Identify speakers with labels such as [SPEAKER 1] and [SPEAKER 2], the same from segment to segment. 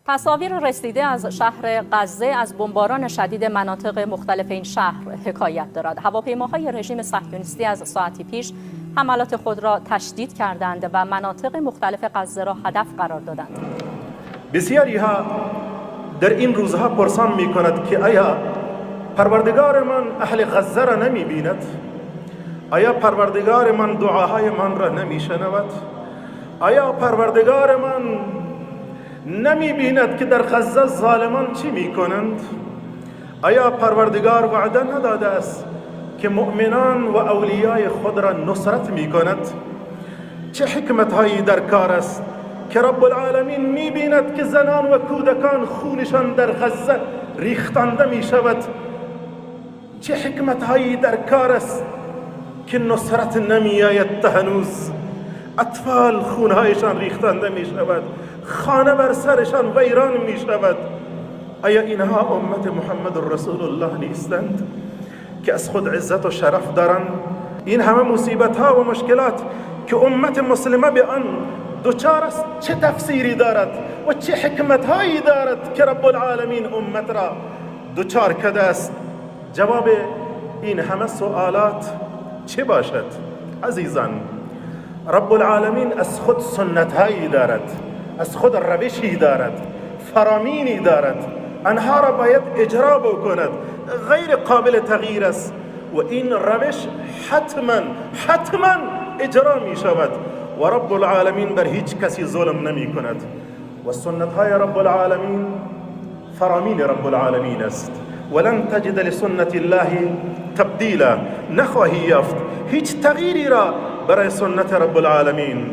[SPEAKER 1] تصاویر رسیده از شهر غزه از بمباران شدید مناطق مختلف این شهر حکایت دارد. هواپیماهای رژیم صهیونیستی از ساعتی پیش حملات خود را تشدید کردند و مناطق مختلف غزه را هدف قرار دادند.
[SPEAKER 2] بسیاری ها در این روزها پرسان می کند که آیا پروردگار من اهل غزه را نمی بیند؟ آیا پروردگار من دعاهای من را نمی شنود؟ آیا پروردگار من نمی بیند که در غزه ظالمان چی می کنند؟ آیا پروردگار وعده نداده است که مؤمنان و اولیای خود را نصرت می کند؟ چه حکمت هایی در کار است که رب العالمین می بیند که زنان و کودکان خونشان در غزه ریختنده می شود؟ چه حکمت هایی در کار است که نصرت نمی آید تا هنوز اطفال خونهایشان ریختنده می شود، خانه بر سرشان ویران می شود؟ آیا اینها امت محمد رسول الله نیستند که از خود عزت و شرف دارند؟ این همه مصیبت ها و مشکلات که امت مسلمه به آن دوچار است چه تفسیری دارد و چه حکمت هایی دارد که رب العالمین امت را دوچار کرده است؟ جواب این همه سوالات چه باشد؟ عزیزان، رب العالمین از خود سنت هایی دارد، از خود روشی دارد، فرامینی دارد، آنها را باید اجرا بکند، غیر قابل تغییر است و این روش حتما اجرا می شود و رب العالمین بر هیچ کسی ظلم نمی کند و سنت های رب العالمین فرامین رب العالمین است. ولن تجد لسنت الله تبدیلا، نخواهی یافت هیچ تغییری را برای سنت رب العالمین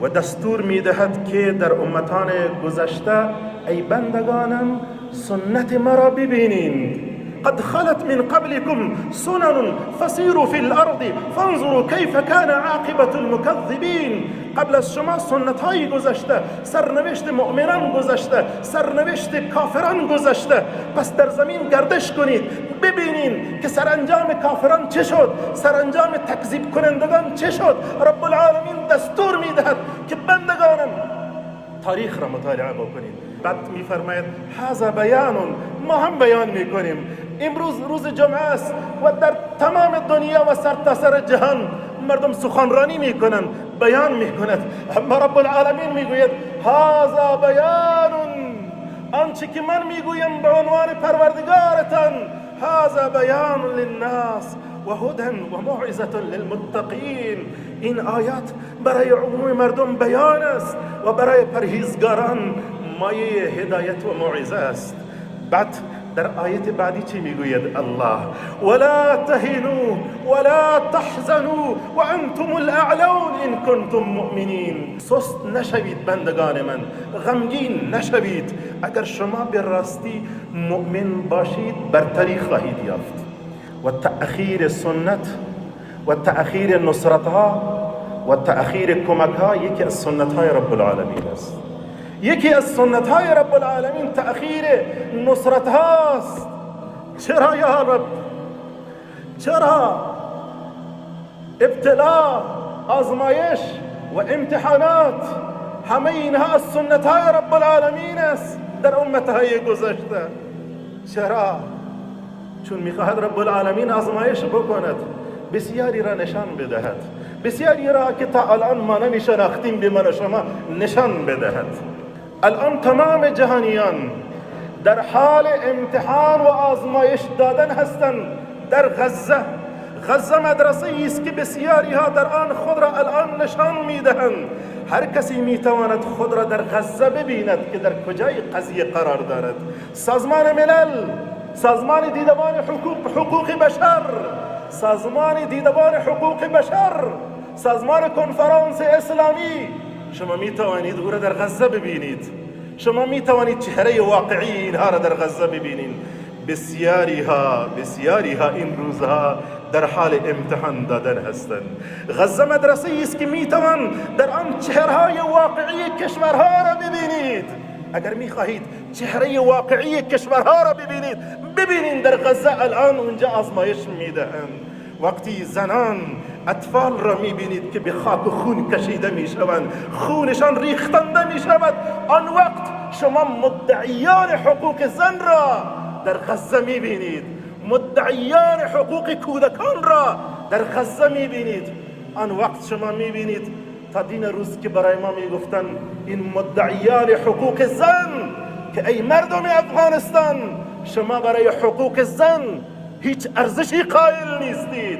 [SPEAKER 2] و دستور می دهد که در امتان گذشته ای بندگانم سنت مرا ببینید. قد خلت من قبلكم سنن فسيروا في الارض فانظروا كيف كان عاقبة المكذبين. قبل از شما سنت های گذشته، سرنوشت مؤمنان گذشته، سرنوشت کافران گذشته، پس در زمین گردش کنید ببینید که سرانجام کافران چه شد، سرانجام تکذیب کنندگان چه شد. رب العالمین دستور میدهد که بندگانم تاریخ را مطالعه بکنید. بعد میفرماید هذا بیان، ما هم بیان میکنیم. امروز روز جمعه است و در تمام دنیا و سرتاسر جهان مردم سخنرانی میکنند، بیان میکنند، اما رب العالمین میگوید هذا بیان، آنچه که من میگویم به عنوان پروردگارتان، هذا بیان للناس و هدى و موعظة للمتقین. این آیات برای عموم مردم بیان است و برای پرهیزگاران مایه هدایت و موعظه است. بعد در آیت بعدی چی میگوید الله؟ ولا تهنوا ولا تحزنوا وانتم الاعلون ان کنتم مؤمنین. سست نشوید بندگان من، غمگین نشوید، اگر شما به راستی مؤمن باشید برتری خواهید یافت. و تأخیر سنت و تأخیر نصرتها و تأخیر کمکها یکی از سنت های رب العالمین است. یکی از سنت های رب العالمین تأخیر نصرت هاست. چرا یا رب؟ چرا؟ ابتلا، آزمایش و امتحانات همه اینها از سنت های رب العالمین است در امت های گذشته. چرا؟ چون میخواهد رب العالمین آزمایش بکند، بسیاری را نشان بدهد، بسیاری را که تا الان ما نمیشناختیم به من و شما نشان بدهد. الان تمام جهانیان در حال امتحان و آزمایش دادن هستند در غزه. غزه مدرسه است که بسیاری ها در آن خود را الان نشان میدهند. هر کسی میتواند خود را در غزه ببیند که در کجای قضیه قرار دارد. سازمان ملل، سازمان دیدبان حقوق بشر، سازمان دیدبان حقوق بشر، سازمان کنفرانس اسلامی، شما می توانید او را در غزه ببینید. شما می توانید چهره واقعی اینها را در غزه ببینید. بسیاری ها این روزها در حال امتحان دادن هستند. غزه مدرسه است که می توان در آن چهرهای واقعی کشورها را ببینید. اگر می خواهید چهره واقعی کشورها را ببینید در غزه الان اونجا آزمایش می دهند. وقتی زنان، اطفال را می بینید که به خاک و خون کشیده می شوند، خونشان ریختنده می شود، آن وقت شما مدعیان حقوق زن را در غزه میبینید، مدعیان حقوق کودکان را در غزه میبینید. آن وقت شما میبینید تا دین روز که برای ما میگفتن این مدعیان حقوق زن که ای مردم افغانستان شما برای حقوق زن هیچ ارزشی قائل نیستید.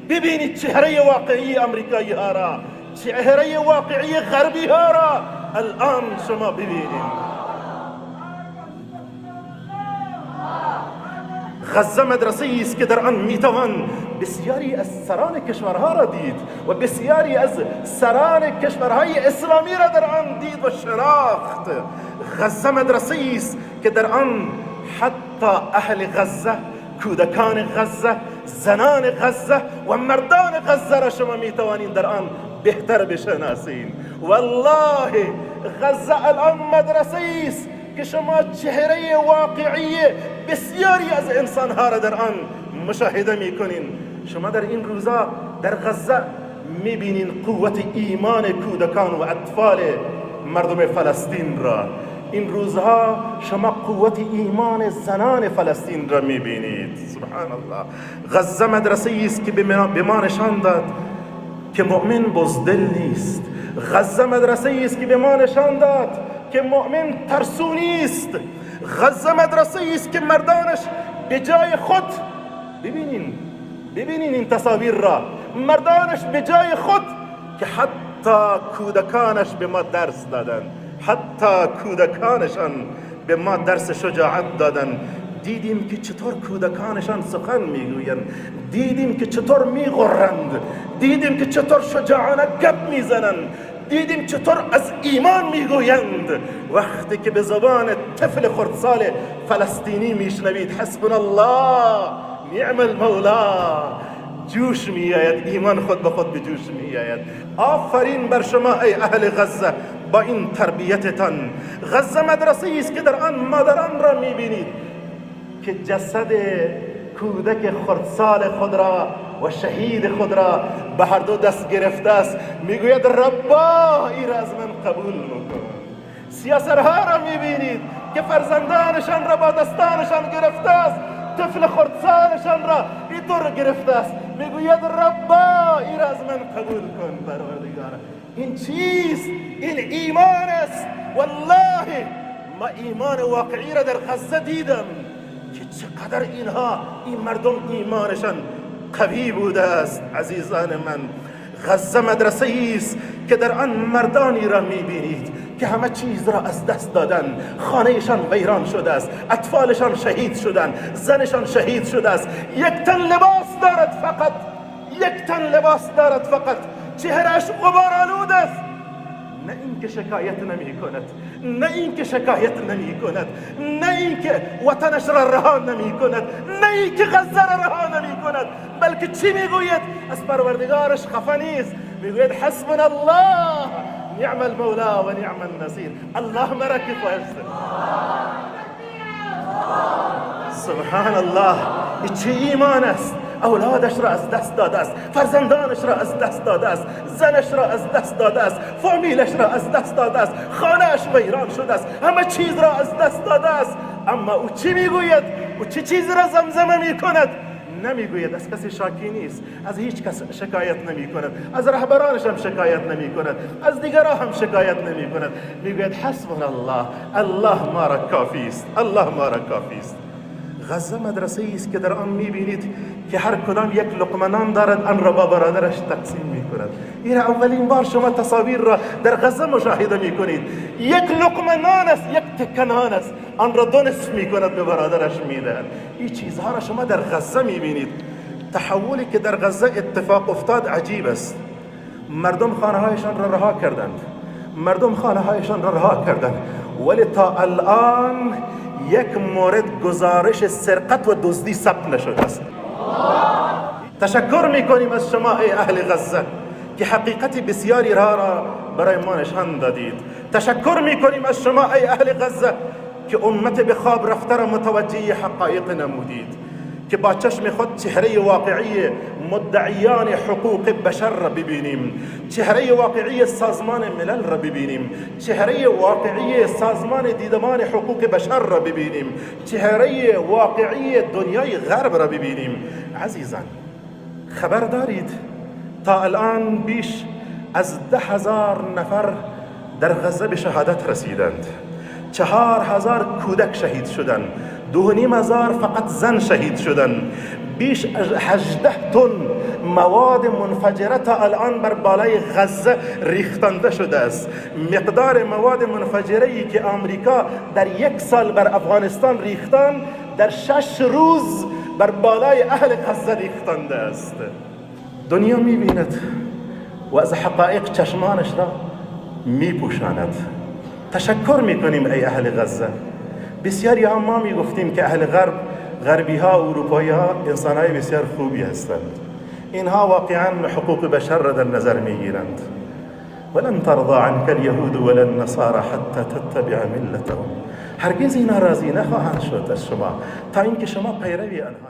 [SPEAKER 2] ببینید چهره واقعی امریکایی ها را، چهره واقعی غربی ها را الان شما ببینید. غزه مدرسه است که در آن میتوان بسیاری از سران کشورها را دید و بسیاری از سران کشورهای اسلامی را در آن دید و شناخت. غزه مدرسه است که در آن حتی اهل غزه، کودکان غزه، زنان غزه و مردان غزه را شما میتوانید در آن بهتر بشناسید. والله غزه الان مدرسه است که شما چهره واقعی بسیاری از انسانها را در آن مشاهده میکنین. شما در این روزا در غزه میبینین قوت ایمان کودکان و اطفال مردم فلسطین را. این روزها شما قوت ایمان زنان فلسطین را میبینید. سبحان الله. غزه مدرسه است که به ما نشان داد که مؤمن بزدل نیست. غزه مدرسه است که به ما نشان داد که مؤمن ترسو نیست. غزه مدرسه است که مردانش به جای خود، ببینین این تصاویر را، مردانش به جای خود که حتی کودکانش به ما درس دادن، حتی کودکانشان به ما درس شجاعت دادن. دیدیم که چطور کودکانشان سخن میگویند، دیدیم که چطور میغرند، دیدیم که چطور شجاعانه گپ میزنند، دیدیم چطور از ایمان میگویند. وقتی که به زبان طفل خردسال فلسطینی میشنوید حسبنا الله نعم المولا، جوش میآید، ایمان خود به خود به جوش میآید. آفرین بر شما ای اهل غزه با این تربیتتان. غزه مدرسه است که در آن مادران را میبینید که جسد کودک خردسال خود را و شهید خود را به هر دو دست گرفته است، میگوید ربا این را از من قبول میکن. سیاسرها را میبینید که فرزندانشان را با دستانشان گرفته است، طفل خردسالشان را اینطور گرفته است، میگوید ربا این را از من قبول کن پروردگار. این چیست؟ این ایمان است. والله ما ایمان واقعی را در غزه دیدم که چقدر این مردم ایمانشان قوی بوده است. عزیزان من، غزه مدرسه است که در آن مردانی را میبینید که همه چیز را از دست دادن، خانهشان ویران شده است، اطفالشان شهید شدند، زنشان شهید شده است. یک تن لباس دارد فقط، یک تن لباس دارد فقط، چهرهش غبار آلود است. نه اینکه شکایت نمی کند، نه اینکه شکایت نمی کند، نه اینکه وطنش را رها نمی کند، نه اینکه غزه را رها نمی کند، بلکه چی میگوید؟ از پروردگارش خفه نیست، میگوید حسبنا الله نعم المولا و نعم النصير. الله مرا کفایت. سبحان الله. این چه ایمان است؟ اولادش را از دست داده است، فرزندانش را از دست داده است، زنش را از دست داده است، فامیلش را از دست داده است، خانهش ویران شده است، همه چیز را از دست داده است. اما او چی میگوید؟ او چه چیز را زمزمه میکند؟ نمیگوید، از کسی شاکی نیست، از هیچ کس شکایت نمی کند، از رهبرانش هم شکایت نمی کند، از دیگران هم شکایت نمی کند. میگوید حسبنا الله، الله ما را کافی است، الله ما را کافی است. غزه مدرسه است که در آن میبینید که هر کدام یک لقمه نان دارد، آن را با برادرش تقسیم میکند. این اولین بار شما تصاویر را در غزه مشاهده میکنید. یک لقمه نان است، یک تکه نان است، آن را دو نصف میکند به برادرش میدهد. این چیزها را شما در غزه میبینید. تحولی که در غزه اتفاق افتاد عجیب است. مردم خانه‌هایشان را رها کردند، مردم خانه‌هایشان را رها کردند، ولی تا الان یک مورد گزارش سرقت و دزدی ثبت نشده است. تشکر میکنیم از شما ای اهل غزه که حقیقت بسیاری را برای ما نشان دادید. تشکر میکنیم از شما ای اهل غزه که امت به خواب رفته را متوجه حقایق نمودید. که با چشم خود چهره واقعی مدعیان حقوق بشر را ببینیم، چهره واقعی سازمان ملل را ببینیم، چهره واقعی سازمان دیدمان حقوق بشر را ببینیم، چهره واقعی دنیای غرب را ببینیم. عزیزان، خبر دارید تا الان بیش از 10,000 نفر در غزه به شهادت رسیدند، 4,000 کودک شهید شدند، 2,500 فقط زن شهید شدند، بیش از 18 تن مواد منفجره تا الان بر بالای غزه ریختنده شده است. مقدار مواد منفجره که آمریکا در 1 سال بر افغانستان ریختن، در 6 روز بر بالای اهل غزه ریختنده است. دنیا می‌بیند و از حقایق چشمانش را می‌پوشاند. تشکر می‌کنیم ای اهل غزه. بسیاری ها ما می‌گفتیم که اهل غرب، غربی ها، اروپایی ها انسان‌های بسیار خوبی هستند. اینها واقعاً حقوق بشر را در نظر می‌گیرند. ولن ترضى عنك اليهود ولا النصارى حتى تتبع ملتهم. هرگز اینا راضی نخواهند شد از شما تا اینکه شما پیروی آنها